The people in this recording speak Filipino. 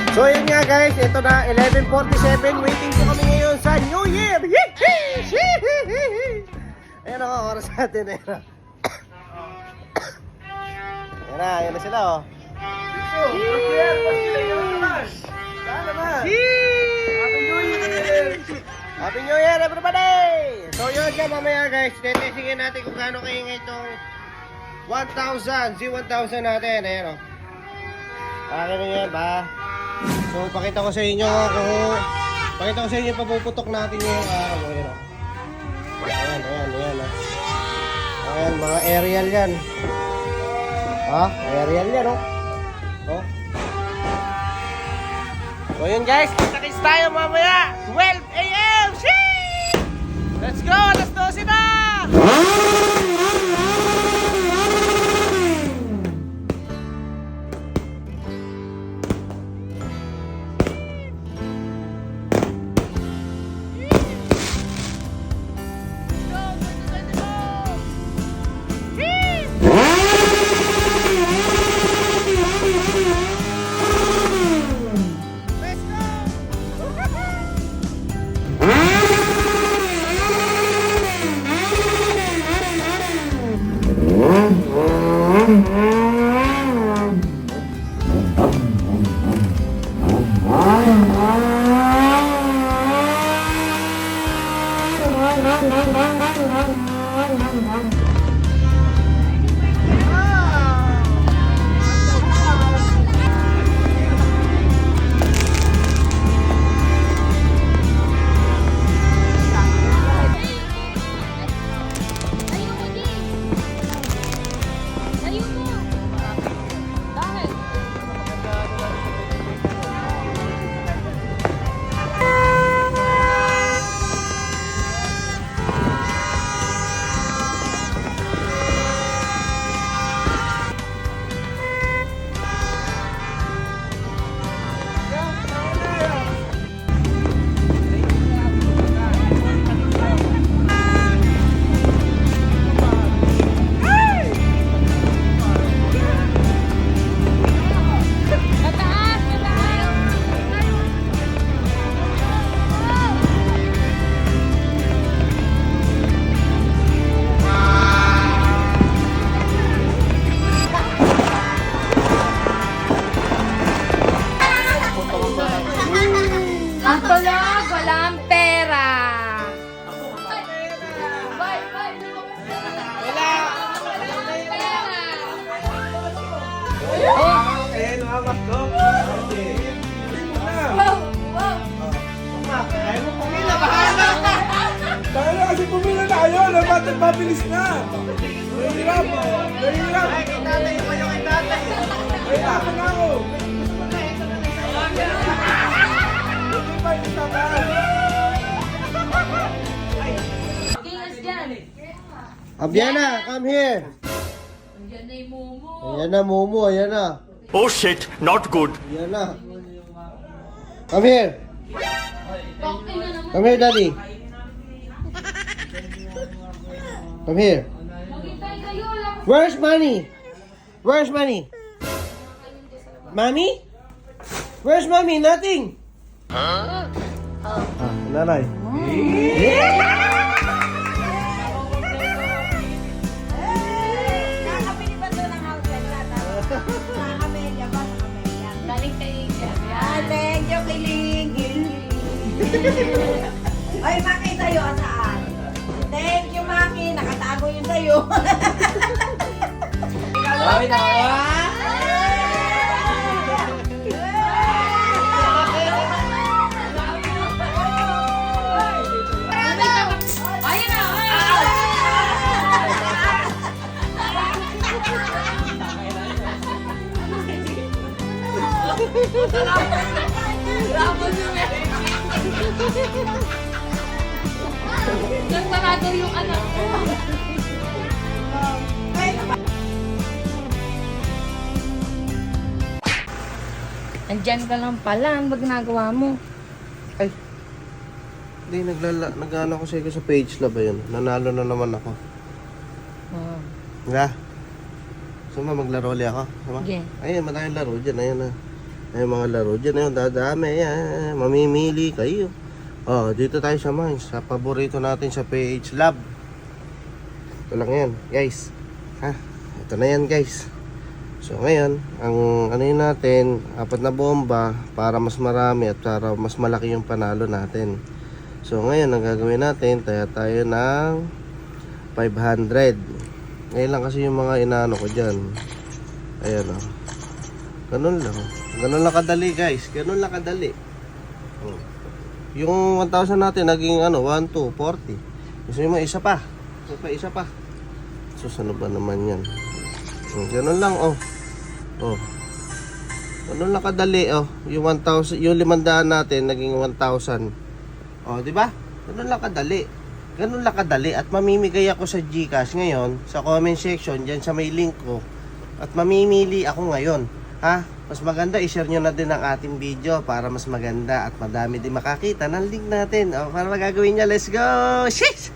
So yun nga guys, ito na 11:47, waiting po kami ngayon sa New Year. Ayan o, oras natin. Ayan na sila o. Happy New Year everybody! So yun dyan mamaya guys, tetestingin natin kung gaano kaingay itong 1,000, Z1000 natin. Ayan o. Akin na yan ba? So pakita ko sa inyo papuputok natin yung araw. Ayan o. Ayan. Ayan, mga aerial yan. Ha? Aerial yan o. Oh. So yun guys, kita-kits tayo mamaya 12 AM! Sheesh! Let's go! Alas 12 na! Ang tulog, walang pera. Ayan, hawak ko. Ayaw mo pumila, bahala ka. Kaya na kasi pumila na ayaw, dapat mabilis na. Nahihirap. Ay, kay tatay, kayo kay tatay. Nahihirapan na ako. Hindi pa yung tatay. Kingas dyan. Abiana, come here. Yan na yung mumu. Ayan na, Momo, ayan na. Oh shit, not good. Ayan na. Come here. Bakit na naman? Come here, daddy. Come here. Maghintay kayo. Where's money? Where's money? Mommy? Where's mommy? Nothing. Ah, nanay. Nakabili ba ito ng outlet sa Amelia ba? Sa Amelia. Galing kayo dyan. Thank you, kiligil. Ay, Maki, sa'yo, saan? Thank you, Maki. Nakatago yun sa'yo. Ay, nawa! Ayun na. Nagparado yung anak ko. Andyan ka lang pala. Ano ba ginagawa mo? Ay. Hindi, nag-ano ko sa page na ba yun? Nanalo na naman ako. Oh. Nga. Suma, maglaro ulit ako. Suma? Sige. Ayun, madaming laro dyan. Ayun na. Ay, mga laro dyan, ayun, dadami. Yan. Mamimili kayo. Oh, dito tayo sa Mines. Sa paborito natin sa PH Lab. Ito lang yan, guys. Ha? Ito na yan, guys. So, ngayon, ang ano yun natin, 4 na bomba para mas marami at para mas malaki yung panalo natin. So, ngayon, ang gagawin natin, tayo ng 500. Ngayon lang kasi yung mga inaano ko dyan. Ayan, oh. Ganun lang. Ganun lang kadali, guys. Ganun lang kadali. Oh. Yung 1,000 natin, naging ano, 1, 2, 40. Gusto nyo mo, isa pa. Isa pa. So, ano ba naman yan? Ganun lang, oh. Oh. Ganun lang kadali, oh. Yung 1,000, yung 500 natin, naging 1,000. Oh, di ba? Ganun lang kadali. Ganun lang kadali. At mamimigay ako sa GCash ngayon, sa comment section, dyan sa may link ko. At mamimili ako ngayon. Ha? Mas maganda, i-share nyo na din ang ating video para mas maganda at madami din makakita ng link natin. O, para magagawin nyo, let's go! Sheesh!